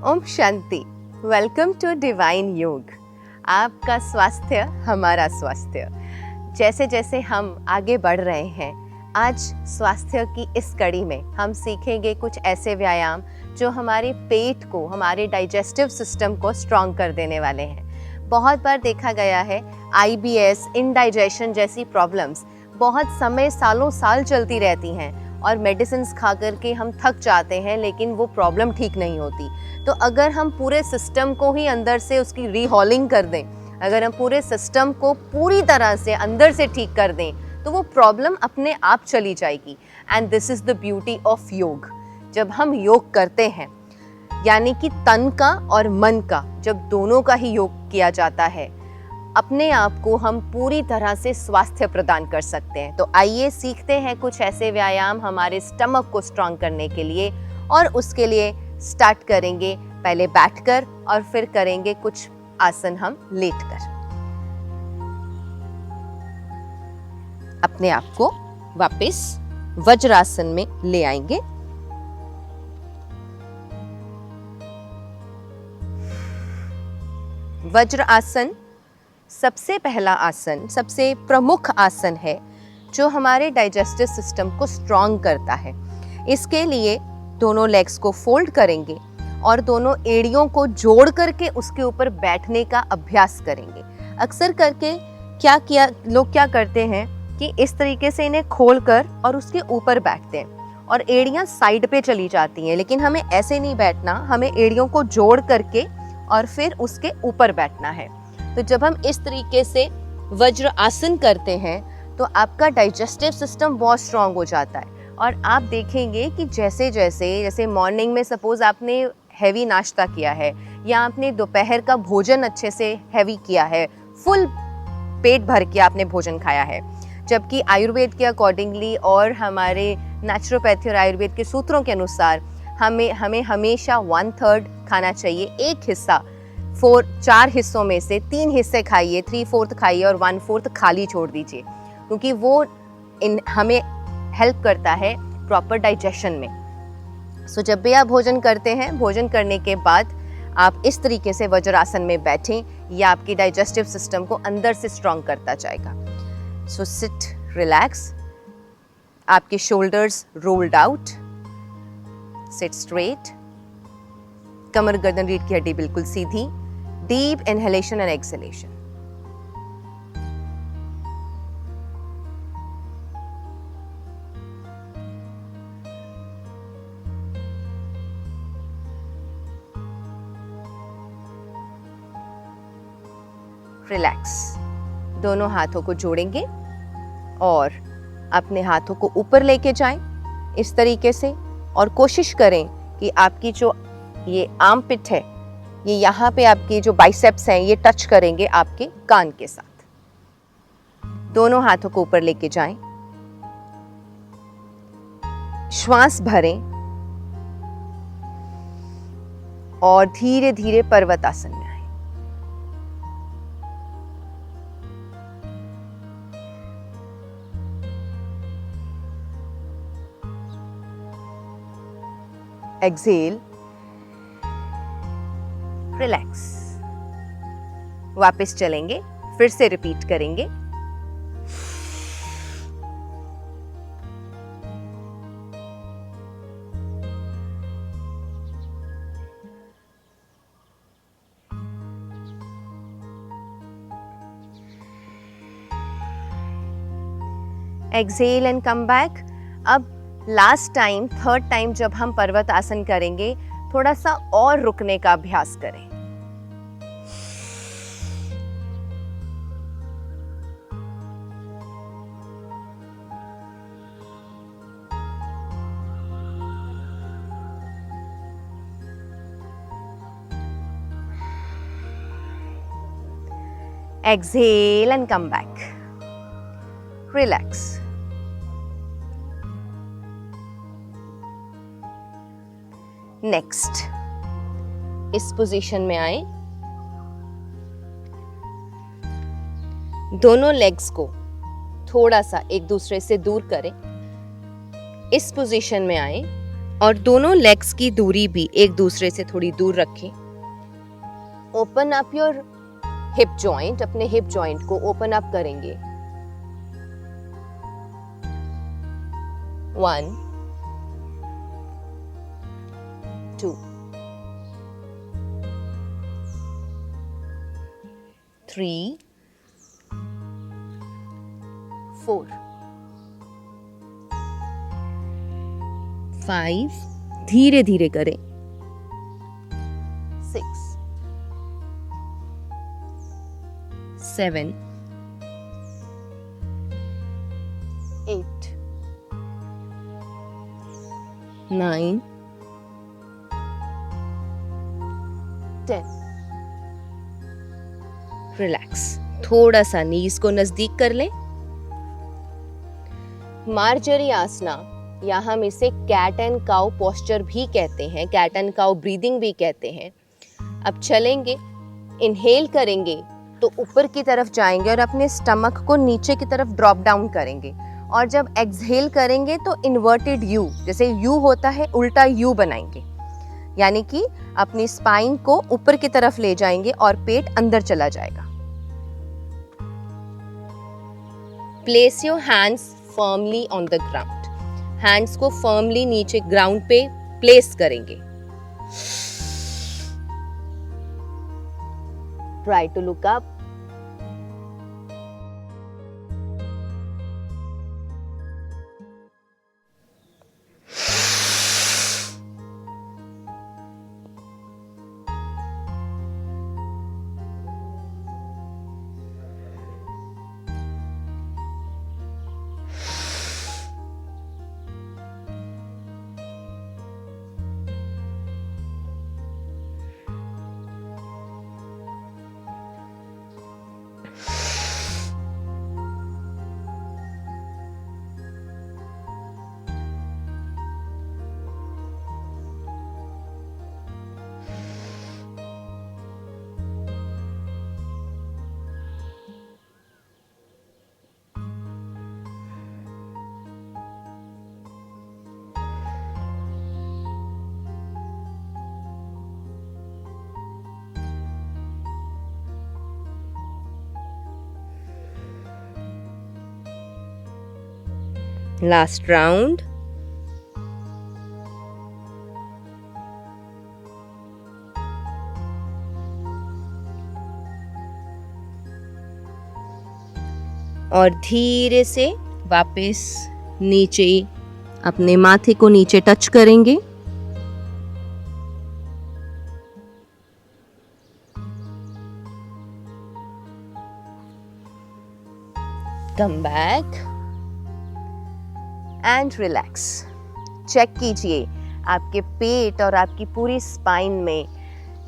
ओम शांति। Welcome to divine Yog. आपका स्वास्थ्य हमारा स्वास्थ्य। जैसे जैसे हम आगे बढ़ रहे हैं, आज स्वास्थ्य की इस कड़ी में हम सीखेंगे कुछ ऐसे व्यायाम जो हमारे पेट को, हमारे डाइजेस्टिव सिस्टम को स्ट्रॉन्ग कर देने वाले हैं। बहुत बार देखा गया है IBS, इंडाइजेशन जैसी प्रॉब्लम्स बहुत समय, सालों साल चलती रहती हैं और मेडिसिन्स खा कर के हम थक जाते हैं, लेकिन वो प्रॉब्लम ठीक नहीं होती। तो अगर हम पूरे सिस्टम को ही अंदर से उसकी रीहॉलिंग कर दें, अगर हम पूरे सिस्टम को पूरी तरह से अंदर से ठीक कर दें, तो वो प्रॉब्लम अपने आप चली जाएगी। And this is the beauty of योग। जब हम योग करते हैं, यानी कि तन का और मन का, जब दोनों का ही योग किया जाता है, अपने आप को हम पूरी तरह से स्वास्थ्य प्रदान कर सकते हैं। तो आइए सीखते हैं कुछ ऐसे व्यायाम हमारे स्टमक को स्ट्रॉन्ग करने के लिए। और उसके लिए स्टार्ट करेंगे पहले बैठकर और फिर करेंगे कुछ आसन हम लेटकर। अपने आप को वापस वज्रासन में ले आएंगे। वज्र आसन सबसे पहला आसन, सबसे प्रमुख आसन है जो हमारे डाइजेस्टिव सिस्टम को स्ट्रॉन्ग करता है। इसके लिए दोनों लेग्स को फोल्ड करेंगे और दोनों एड़ियों को जोड़ करके उसके ऊपर बैठने का अभ्यास करेंगे। अक्सर करके लोग क्या करते हैं कि इस तरीके से इन्हें खोलकर और उसके ऊपर बैठते हैं और एड़ियां साइड पे चली जाती हैं, लेकिन हमें ऐसे नहीं बैठना। हमें एड़ियों को जोड़ करके और फिर उसके ऊपर बैठना है। तो जब हम इस तरीके से वज्र आसन करते हैं तो आपका डाइजेस्टिव सिस्टम बहुत स्ट्रांग हो जाता है। और आप देखेंगे कि जैसे मॉर्निंग में सपोज आपने हैवी नाश्ता किया है या आपने दोपहर का भोजन अच्छे से हैवी किया है, फुल पेट भर के आपने भोजन खाया है, जबकि आयुर्वेद के अकॉर्डिंगली और हमारे नेचुरोपैथी और आयुर्वेद के सूत्रों के अनुसार हमें हमेशा 1/3 खाना चाहिए। एक हिस्सा 4 हिस्सों में से 3 हिस्से खाइए, 3/4 खाइए और 1/4 खाली छोड़ दीजिए, क्योंकि वो हमें हेल्प करता है प्रॉपर डाइजेशन में। सो जब भी आप भोजन करते हैं, भोजन करने के बाद आप इस तरीके से वज्रासन में बैठें, यह आपकी डाइजेस्टिव सिस्टम को अंदर से स्ट्रॉन्ग करता जाएगा। सो सिट, रिलैक्स, आपके shoulders rolled out, sit straight, कमर गर्दन रीढ़ की हड्डी बिल्कुल सीधी। Deep inhalation and exhalation. Relax. दोनों हाथों को जोड़ेंगे और अपने हाथों को ऊपर लेके जाएं इस तरीके से, और कोशिश करें कि आपकी जो ये आर्मपिट है, ये यहाँ पे आपकी जो बाइसेप्स हैं, ये टच करेंगे आपके कान के साथ। दोनों हाथों को ऊपर लेके जाएं, श्वास भरें और धीरे धीरे पर्वतासन में आए। Exhale, relax. वापस चलेंगे, फिर से रिपीट करेंगे। Exhale and come back. अब लास्ट टाइम, थर्ड टाइम जब हम पर्वत आसन करेंगे, थोड़ा सा और रुकने का अभ्यास करें। Exhale and come back. Relax. Next, इस पोजीशन में आए, दोनों लेग्स को थोड़ा सा एक दूसरे से दूर करें। इस पोजीशन में आए, और दोनों लेग्स की दूरी भी एक दूसरे से थोड़ी दूर रखें। Open up your hip joint, अपने हिप जॉइंट को ओपन अप करेंगे। 1 2 3 4 5, धीरे धीरे करें। 6 7 8 9 10। रिलैक्स। थोड़ा सा नीज को नजदीक कर लें। मार्जरी आसना, या हम इसे कैट एंड काउ पोस्चर भी कहते हैं, कैट एंड काउ ब्रीदिंग भी कहते हैं। अब चलेंगे, इनहेल करेंगे तो ऊपर की तरफ जाएंगे और अपने स्टमक को नीचे की तरफ ड्रॉप डाउन करेंगे। और जब एक्सहेल करेंगे तो इन्वर्टेड यू, जैसे यू होता है उल्टा यू बनाएंगे, यानी कि अपनी स्पाइन को ऊपर की तरफ ले जाएंगे और पेट अंदर चला जाएगा। Place your hands firmly on the ground. Hands को फर्मली नीचे ग्राउंड पे प्लेस करेंगे। Try to look up. Last round. और धीरे से वापस नीचे अपने माथे को नीचे टच करेंगे। Come back and relax. Check कीजिए आपके पेट और आपकी पूरी स्पाइन में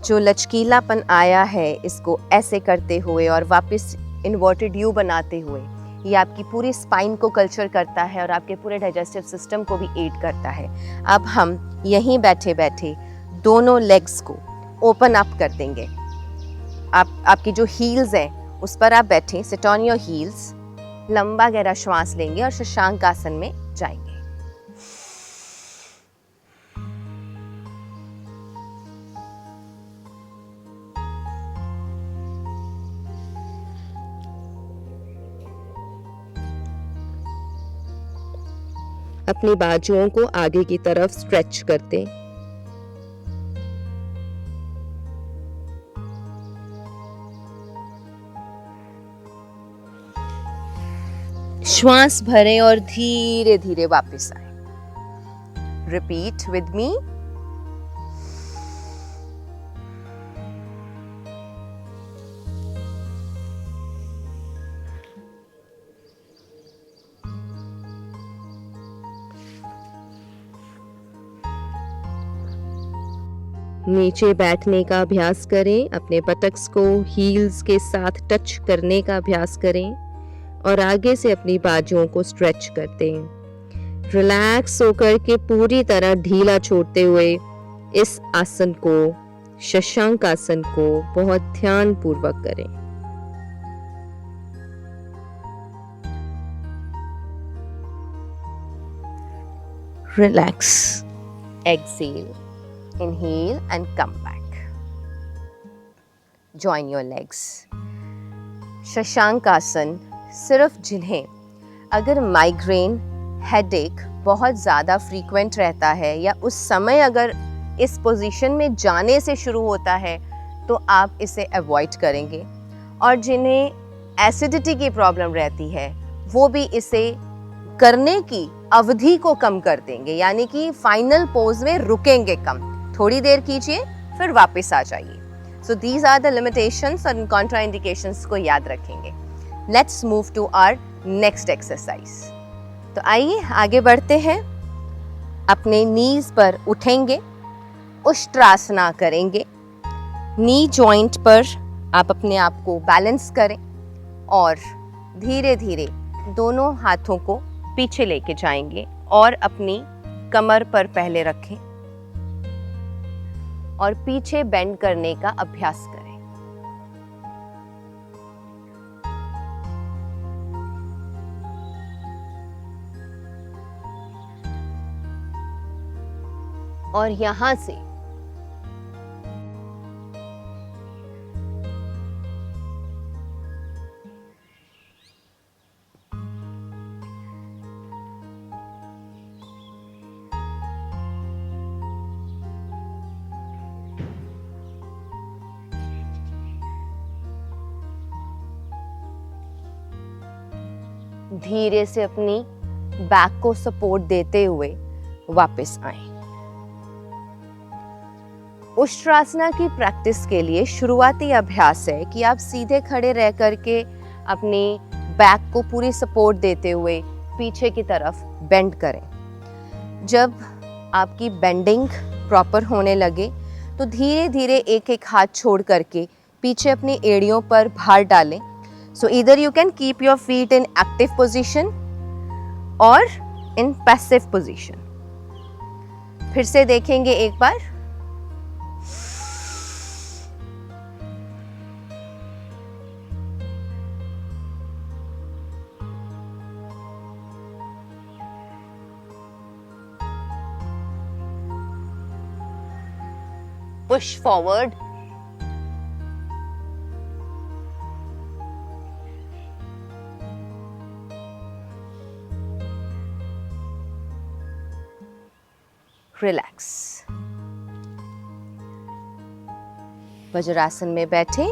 जो लचकीलापन आया है, इसको ऐसे करते हुए और वापस इन्वर्टेड यू बनाते हुए, ये आपकी पूरी स्पाइन को कल्चर करता है और आपके पूरे डाइजेस्टिव सिस्टम को भी एड करता है। अब हम यहीं बैठे बैठे दोनों लेग्स को ओपन अप कर देंगे। आपकी जो हील्स हैं उस पर आप बैठें, सिट ऑन योर हील्स। लंबा गहरा श्वास लेंगे और शशांक आसन में जाएंगे। अपनी बाजुओं को आगे की तरफ स्ट्रेच करते। श्वास भरें और धीरे धीरे वापस आए। Repeat with me. नीचे बैठने का अभ्यास करें, अपने बटक्स को हील्स के साथ टच करने का अभ्यास करें और आगे से अपनी बाजुओं को स्ट्रेच करते हैं। रिलैक्स होकर के पूरी तरह ढीला छोड़ते हुए इस आसन को, शशांक आसन को बहुत ध्यान पूर्वक करें। Relax. exhale, inhale and come back. Join your legs. Shashank आसन सिर्फ जिन्हें अगर माइग्रेन, हेडेक बहुत ज़्यादा फ्रीक्वेंट रहता है या उस समय अगर इस पोजीशन में जाने से शुरू होता है तो आप इसे अवॉइड करेंगे, और जिन्हें एसिडिटी की प्रॉब्लम रहती है वो भी इसे करने की अवधि को कम कर देंगे, यानी कि फाइनल पोज में रुकेंगे कम, थोड़ी देर कीजिए फिर वापस आ जाइए. So these are the limitations और कॉन्ट्राइंडिकेशंस को याद रखेंगे. Let's move to our next exercise. तो आइए आगे बढ़ते हैं. अपने नीज पर उठेंगे, उष्ट्रासना करेंगे. नी जॉइंट पर आप अपने आप को बैलेंस करें और धीरे धीरे दोनों हाथों को पीछे लेके जाएंगे और अपनी कमर पर पहले रखें और पीछे बेंड करने का अभ्यास करें. और यहां से धीरे से अपनी बैक को सपोर्ट देते हुए वापस आएं. उष्ट्रासना की प्रैक्टिस के लिए शुरुआती अभ्यास है कि आप सीधे खड़े रह करके अपनी बैक को पूरी सपोर्ट देते हुए पीछे की तरफ बेंड करें. जब आपकी बेंडिंग प्रॉपर होने लगे तो धीरे धीरे एक एक हाथ छोड़ करके पीछे अपनी एड़ियों पर भार डालें. So either you can keep your feet in active position or in passive position. फिर से देखेंगे एक बार. Push forward. रिलैक्स. वज्रासन में बैठे,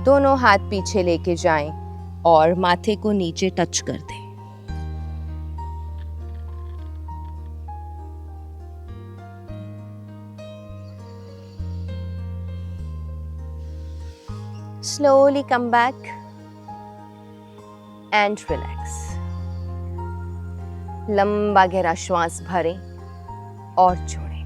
दोनों हाथ पीछे लेके जाएं और माथे को नीचे टच कर दें. Slowly come back and relax. लंबा गहरा श्वास भरें और छोड़ें.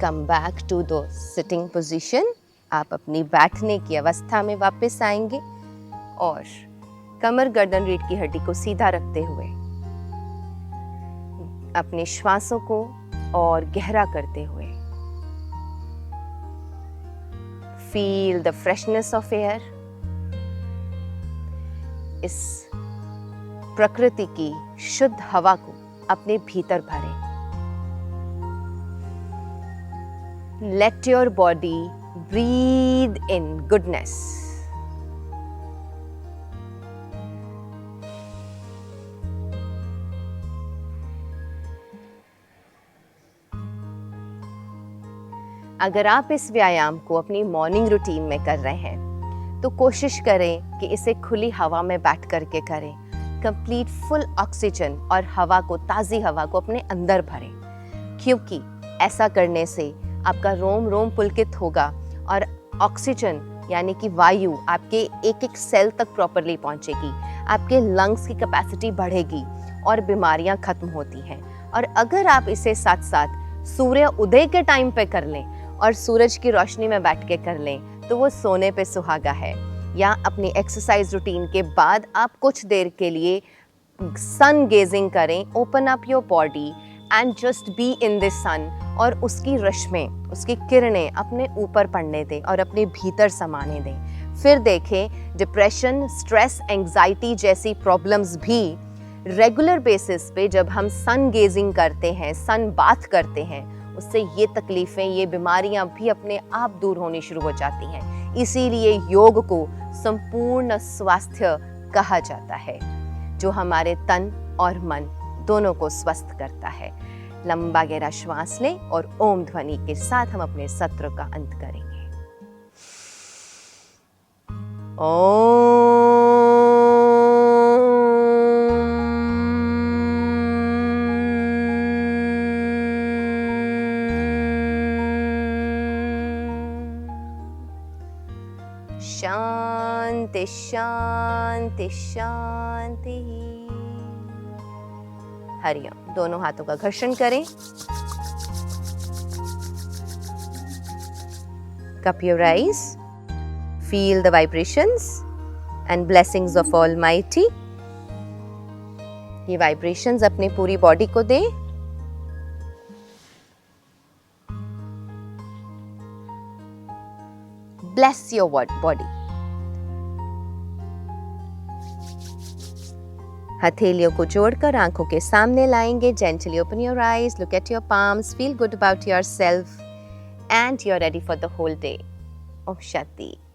Come back to the sitting position. आप अपनी बैठने की अवस्था में वापस आएंगे और कमर गर्दन रीढ़ की हड्डी को सीधा रखते हुए अपने श्वासों को और गहरा करते हुए feel the freshness of air. इस प्रकृति की शुद्ध हवा को अपने भीतर भरें. Let your body breathe in goodness. अगर आप इस व्यायाम को अपनी मॉर्निंग रूटीन में कर रहे हैं तो कोशिश करें कि इसे खुली हवा में बैठ करके करें. कंप्लीट फुल ऑक्सीजन और हवा को, ताज़ी हवा को अपने अंदर भरें, क्योंकि ऐसा करने से आपका रोम रोम पुलकित होगा और ऑक्सीजन यानी कि वायु आपके एक एक सेल तक प्रॉपरली पहुंचेगी. आपके लंग्स की कैपेसिटी बढ़ेगी और बीमारियां खत्म होती हैं. और अगर आप इसे साथ साथ सूर्य उदय के टाइम पे कर लें और सूरज की रोशनी में बैठ के कर लें तो वो सोने पे सुहागा है. या अपनी एक्सरसाइज रूटीन के बाद आप कुछ देर के लिए सन गेजिंग करें. Open up your body and just be in this sun और उसकी रश्में, उसकी किरणें अपने ऊपर पड़ने दें और अपने भीतर समाने दें. फिर देखें डिप्रेशन, स्ट्रेस, एंजाइटी जैसी प्रॉब्लम्स भी रेगुलर बेसिस पे जब हम सन गेजिंग करते हैं, सन बाथ करते हैं, उससे ये तकलीफ़ें, ये बीमारियां भी अपने आप दूर होनी शुरू हो जाती हैं। इसीलिए योग को संपूर्ण स्वास्थ्य कहा जाता है, जो हमारे तन और मन दोनों को स्वस्थ करता है। लंबा गहरा श्वास लें और ओम ध्वनि के साथ हम अपने सत्र का अंत करेंगे। शांति शांति शांति। हरिओम। दोनों हाथों का घर्षण करें। Cup your eyes. Feel the vibrations and blessings of Almighty. ये vibrations अपनी पूरी बॉडी को दें। Bless your body. हथेलियों को जोड़कर आंखों के सामने लाएंगे। Gently open your eyes, look at your palms, feel good about yourself, and you're ready for the whole day. Om Shanti.